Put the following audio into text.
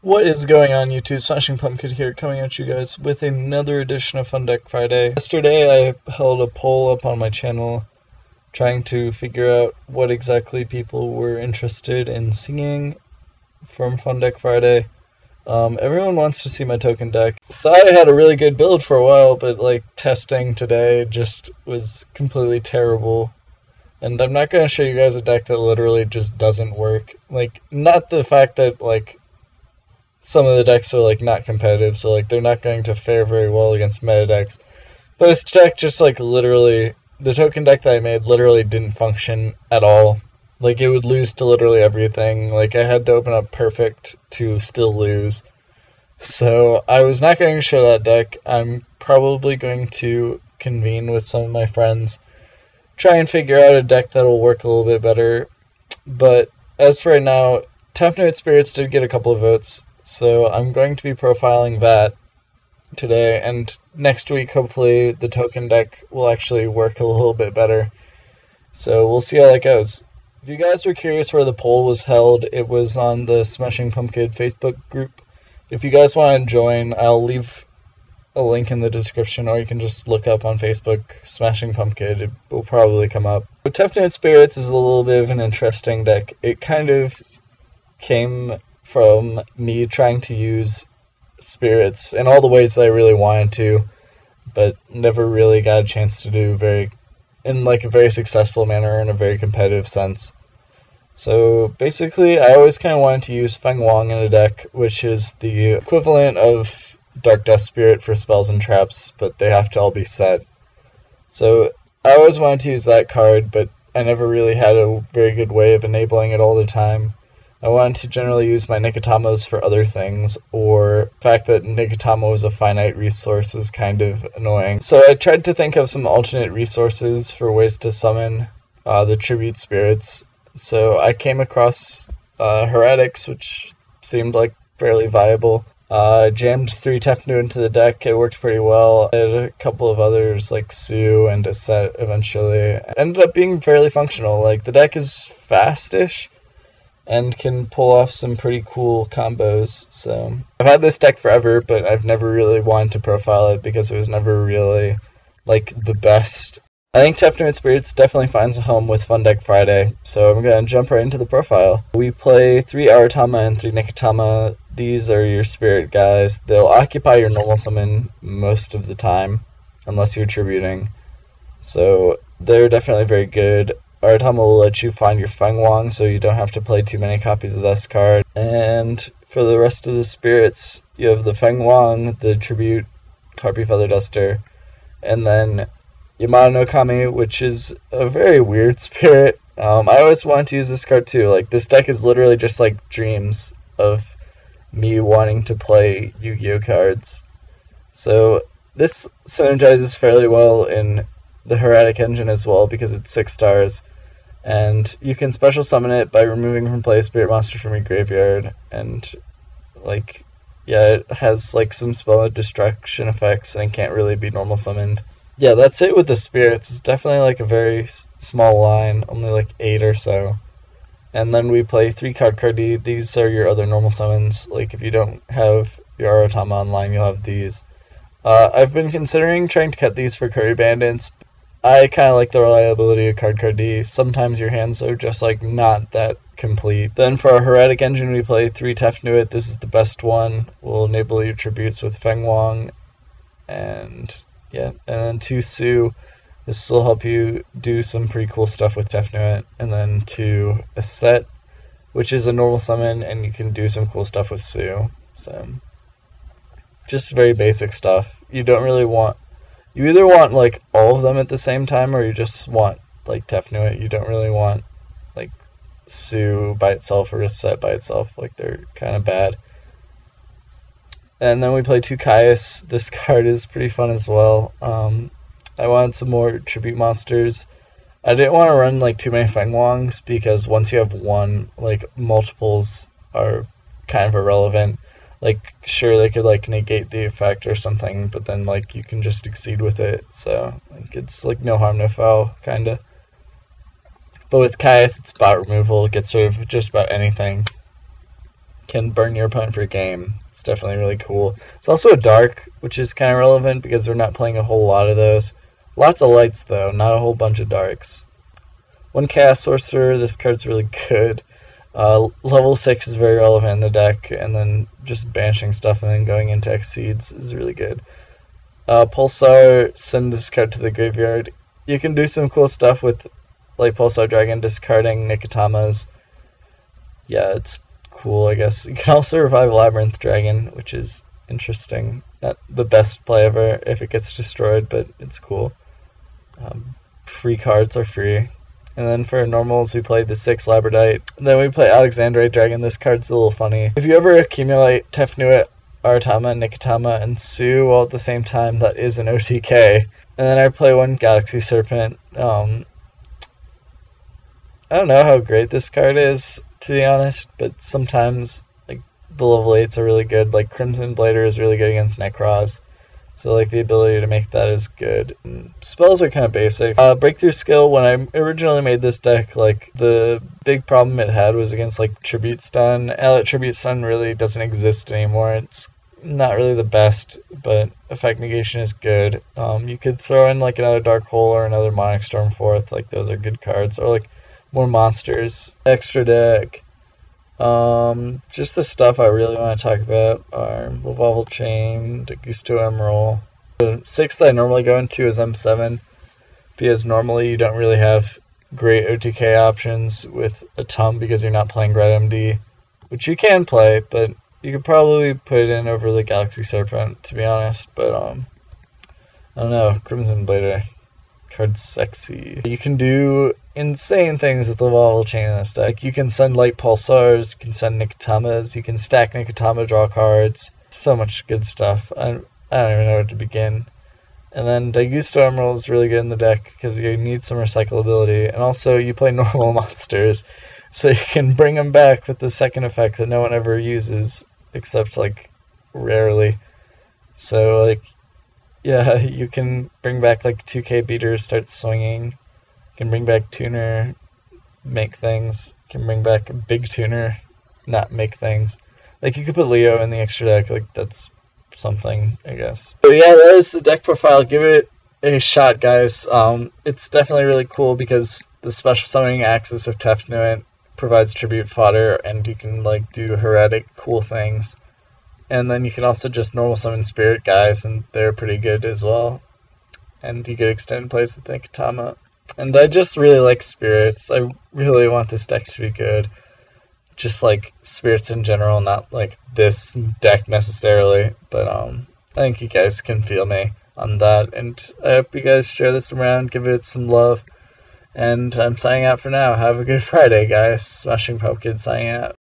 What is going on, YouTube? Smashing Pumpkin here, coming at you guys with another edition of Fun Deck Friday. Yesterday I held a poll up on my channel trying to figure out what exactly people were interested in seeing from Fun Deck Friday. Everyone wants to see my token deck. Thought I had a really good build for a while, but testing today just was completely terrible. And I'm not going to show you guys a deck that literally just doesn't work. Not the fact that some of the decks are not competitive, so they're not going to fare very well against meta decks. But this deck just literally, the token deck that I made literally didn't function at all. It would lose to literally everything. I had to open up perfect to still lose. So I was not going to show that deck. I'm probably going to convene with some of my friends, try and figure out a deck that will work a little bit better. But as for right now, Tefnuit Spirits did get a couple of votes. So I'm going to be profiling that today, and next week hopefully the token deck will actually work a little bit better. So we'll see how that goes. If you guys were curious where the poll was held, it was on the Smashing Pumpkin Facebook group. If you guys want to join, I'll leave a link in the description, or you can just look up on Facebook Smashing Pumpkin. It will probably come up. But Tefnuit Spirits is a little bit of an interesting deck. It kind of came from me trying to use spirits in all the ways that I really wanted to, but never really got a chance to do in a very successful manner in a very competitive sense. So basically, I always kind of wanted to use Feng Wang in a deck, which is the equivalent of Dark Death Spirit for spells and traps, but they have to all be set. So I always wanted to use that card, but I never really had a very good way of enabling it all the time. I wanted to generally use my Nikitamos for other things, or the fact that Nikitamo was a finite resource was kind of annoying. So I tried to think of some alternate resources for ways to summon the Tribute Spirits. So I came across Heretics, which seemed fairly viable. Jammed 3 Tefnuit into the deck. It worked pretty well. I had a couple of others like Sue and a set eventually. It ended up being fairly functional. The deck is fastish and can pull off some pretty cool combos. So I've had this deck forever, but I've never really wanted to profile it because it was never really the best. I think Tefnuit Spirits definitely finds a home with Fun Deck Friday, so I'm going to jump right into the profile. We play 3 Aratama and 3 Nikitama. These are your spirit guys. They'll occupy your normal summon most of the time, unless you're tributing. So they're definitely very good. Aratama will let you find your Feng Wang, so you don't have to play too many copies of this card. And for the rest of the spirits, you have the Feng Wang, the Tribute, Harpy Feather Duster, and then Yamada no Kami, which is a very weird spirit. I always wanted to use this card too. This deck is literally just dreams of me wanting to play Yu-Gi-Oh cards. So this synergizes fairly well in the Heretic engine as well, because it's 6 stars. And you can special summon it by removing from play a spirit monster from your graveyard. And it has some spell destruction effects and can't really be normal summoned. Yeah, that's it with the spirits. It's definitely a very small line, only 8 or so. And then we play 3 card Cardi. These are your other normal summons. If you don't have your Aratama online, you'll have these. I've been considering trying to cut these for Curry Bandits. I kind of like the reliability of card D. Sometimes your hands are just not that complete. Then for our Heretic engine, we play 3 Tefnuit. This is the best one. We'll enable your tributes with Feng Wang, and then 2 Sue. This will help you do some pretty cool stuff with Tefnuit. And then 2 a set, which is a normal summon, and you can do some cool stuff with Sue. So just very basic stuff. You don't really want, you either want all of them at the same time, or you just want Tefnuit. You don't really want Sue by itself or a set by itself. They're kind of bad. And then we play 2 Caius. This card is pretty fun as well. I wanted some more tribute monsters. I didn't want to run too many Feng Wangs, because once you have one, multiples are kind of irrelevant. Sure, they could negate the effect or something, but then you can just exceed with it. So it's no harm, no foul, kinda. But with Caius, it's bot removal. It gets rid of just about anything. can burn your opponent for a game. It's definitely really cool. It's also a dark, which is kind of relevant because we're not playing a whole lot of those. Lots of lights, though, not a whole bunch of darks. One Chaos Sorcerer, this card's really good. Level 6 is very relevant in the deck, and then just banishing stuff and then going into Exceeds is really good. Pulsar, send this card to the graveyard. You can do some cool stuff with like Pulsar Dragon, discarding Nikitamas. Yeah, it's cool, I guess. You can also revive Labyrinth Dragon, which is interesting. Not the best play ever if it gets destroyed, but it's cool. Free cards are free. And then for normals, we played the 6 Labradite. Then we play Alexandrite Dragon. This card's a little funny. If you ever accumulate Tefnuit, Aratama, Nikitama, and Sue all at the same time, that is an OTK. And then I play 1 Galaxy Serpent. I don't know how great this card is, to be honest, but sometimes like the level 8s are really good. Like Crimson Blader is really good against Necroz. So like the ability to make that is good. Spells are kind of basic. Breakthrough Skill, when I originally made this deck, like the big problem it had was against like Tribute Stun. Now that Tribute Stun really doesn't exist anymore. It's not really the best, but Effect Negation is good. You could throw in like another Dark Hole or another Monarch Stormforth. Like those are good cards. Or like more monsters. Extra deck. Just the stuff I really want to talk about are Revolval Chain, Gusto Emerald. The 6 that I normally go into is M7, because normally you don't really have great OTK options with a Tum because you're not playing Red MD, which you can play, but you could probably put it in over the Galaxy Serpent, to be honest, but I don't know, Crimson Blader. Card's sexy. You can do insane things with the Revolval Chain in this deck. You can send Light Pulsars, you can send Nikitamas, you can stack Nikitama, draw cards. So much good stuff. I don't even know where to begin. And then Daigusto Emerald is really good in the deck because you need some recyclability. And also you play normal monsters, so you can bring them back with the second effect that no one ever uses, except like rarely. So like, yeah, you can bring back like 2K Beater, start swinging. You can bring back Tuner, make things. You can bring back Big Tuner, not make things. Like you could put Leo in the extra deck, like that's something, I guess. So yeah, that is the deck profile. Give it a shot, guys. It's definitely really cool because the special summoning axis of Tefnuit provides tribute fodder, and you can like do heretic cool things. And then you can also just normal summon Spirit guys, and they're pretty good as well. And you get extended plays with Nikitama. And I just really like Spirits. I really want this deck to be good. Just like Spirits in general, not like this deck necessarily. But I think you guys can feel me on that. And I hope you guys share this around, give it some love. And I'm signing out for now. Have a good Friday, guys. Smashing Pumpkin signing out.